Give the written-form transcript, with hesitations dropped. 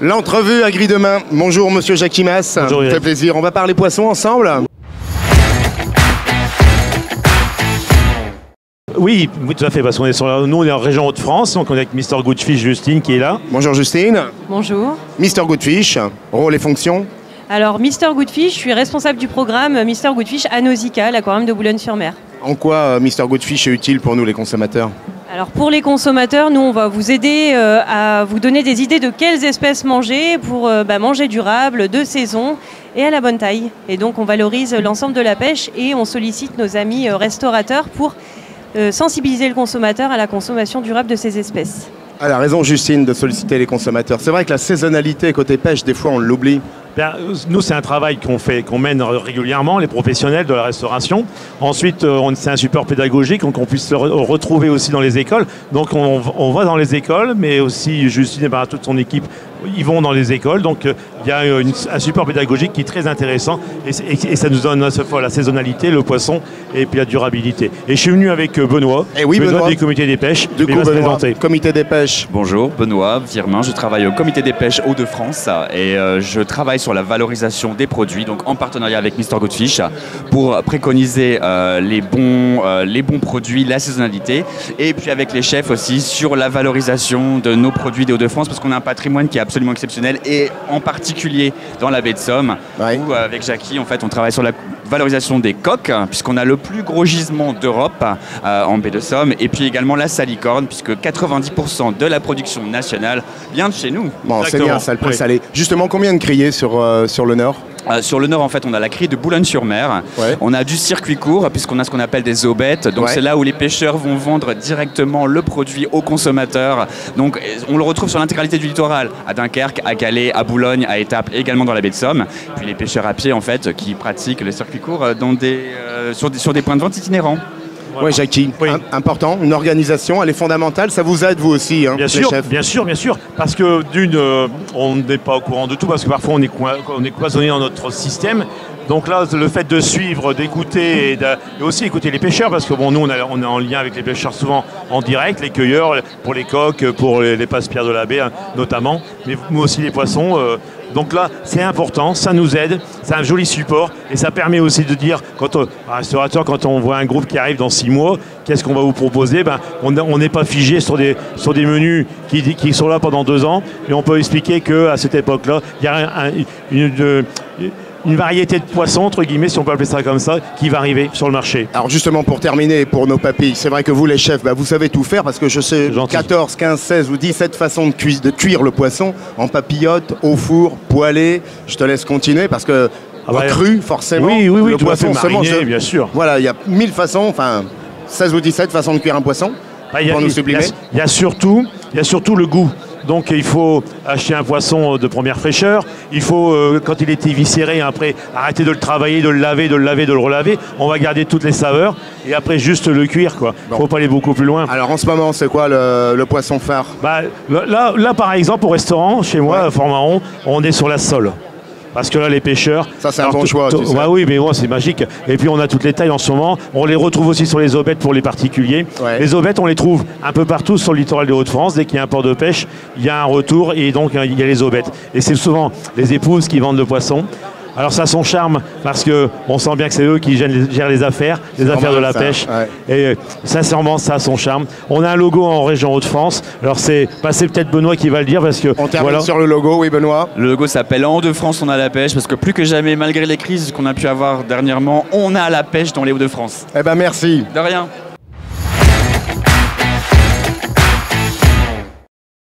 L'entrevue à Gris demain. Bonjour Monsieur Jackie Mas. Bonjour, ça fait plaisir. On va parler poissons ensemble. Oui, tout à fait, parce qu'on est nous on est en région Hauts-de-France, donc on est avec Mr Goodfish Justine qui est là. Bonjour Justine. Bonjour. Mr Goodfish, rôle et fonction. Alors Mr Goodfish, je suis responsable du programme Mr Goodfish à Nausicaa, l'aquarium de Boulogne-sur-Mer. En quoi Mr Goodfish est utile pour nous les consommateurs? Alors pour les consommateurs, nous on va vous aider à vous donner des idées de quelles espèces manger pour manger durable, de saison et à la bonne taille. Et donc on valorise l'ensemble de la pêche et on sollicite nos amis restaurateurs pour sensibiliser le consommateur à la consommation durable de ces espèces. Elle a raison Justine de solliciter les consommateurs. C'est vrai que la saisonnalité côté pêche, des fois on l'oublie. Nous, c'est un travail qu'on mène régulièrement, les professionnels de la restauration. Ensuite, c'est un support pédagogique, donc on puisse le retrouver aussi dans les écoles. Donc on va dans les écoles, mais aussi Justine et toute son équipe, ils vont dans les écoles. Donc il y a un support pédagogique qui est très intéressant et ça nous donne à ce fois la saisonnalité, le poisson et puis la durabilité. Et je suis venu avec Benoît, Benoît du comité des pêches. Du coup, Benoît, comité des pêches. Bonjour, Benoît Virmin, je travaille au comité des pêches Hauts-de-France et je travaille sur la valorisation des produits, donc en partenariat avec Mr Goodfish pour préconiser les bons produits, la saisonnalité, et puis avec les chefs aussi sur la valorisation de nos produits des Hauts-de-France, parce qu'on a un patrimoine qui est absolument exceptionnel, et en particulier dans la baie de Somme, où avec Jackie, en fait, on travaille sur la valorisation des coques, puisqu'on a le plus gros gisement d'Europe en baie de Somme, et puis également la salicorne, puisque 90% de la production nationale vient de chez nous. Bon, c'est bien, ça le presse salé. Justement, combien de criées sur le Nord? Sur le Nord, en fait, on a la criée de Boulogne-sur-Mer. On a du circuit court, puisqu'on a ce qu'on appelle des aubettes. Donc, c'est là où les pêcheurs vont vendre directement le produit aux consommateurs. Donc, on le retrouve sur l'intégralité du littoral, à Dunkerque, à Calais, à Boulogne, à Étaples, et également dans la baie de Somme. Puis les pêcheurs à pied, en fait, qui pratiquent le circuit court sur des points de vente itinérants. Voilà. Oui, Jackie, important, une organisation, elle est fondamentale, ça vous aide vous aussi, hein, bien les chefs. Bien sûr, parce que d'une, on n'est pas au courant de tout, parce que parfois on est cloisonné dans notre système. Donc là, le fait de suivre, d'écouter et aussi écouter les pêcheurs, parce que bon, nous on est en lien avec les pêcheurs souvent en direct, les cueilleurs, pour les coques, pour les passe-pierres de la baie notamment, mais nous aussi les poissons. Donc là, c'est important, ça nous aide, c'est un joli support et ça permet aussi de dire, un restaurateur, quand on voit un groupe qui arrive dans 6 mois, qu'est-ce qu'on va vous proposer? On n'est pas figé sur des menus qui sont là pendant 2 ans, et on peut expliquer qu'à cette époque-là, il y a une variété de poissons, entre guillemets, si on peut appeler ça comme ça, qui va arriver sur le marché. Alors justement, pour terminer, pour nos papilles, c'est vrai que vous les chefs, vous savez tout faire, parce que je sais 14, 15, 16 ou 17 façons de cuire le poisson, en papillote, au four, poêlé. Je te laisse continuer, parce que cru, forcément, oui, le poisson se mange. Bien sûr. Voilà, il y a 1000 façons, enfin 16 ou 17 façons de cuire un poisson, pour nous sublimer. Il y a surtout le goût. Donc il faut acheter un poisson de première fraîcheur, il faut, quand il est éviscéré, après arrêter de le travailler, de le laver, de le relaver, on va garder toutes les saveurs, et après juste le cuire, quoi. Bon. Faut pas aller beaucoup plus loin. Alors en ce moment, c'est quoi le poisson phare? Là par exemple, au restaurant, chez moi, à Fort-Mahon, on est sur la sole. Parce que là, les pêcheurs... Ça, c'est un bon choix, tu sais. Oui, mais bon, c'est magique. Et puis, on a toutes les tailles en ce moment. On les retrouve aussi sur les aubettes pour les particuliers. Les aubettes, on les trouve un peu partout sur le littoral des Hauts-de-France. Dès qu'il y a un port de pêche, il y a un retour et donc, il y a les aubettes. Et c'est souvent les épouses qui vendent le poisson. Alors ça a son charme, parce qu'on sent bien que c'est eux qui gèrent les affaires de la pêche. Et sincèrement, ça a son charme. On a un logo en région Hauts-de-France. Alors c'est peut-être Benoît qui va le dire, parce que... On termine sur le logo, oui Benoît. Le logo s'appelle En Hauts-de-France, on a la pêche, parce que plus que jamais, malgré les crises qu'on a pu avoir dernièrement, on a la pêche dans les Hauts-de-France. Eh ben merci. De rien.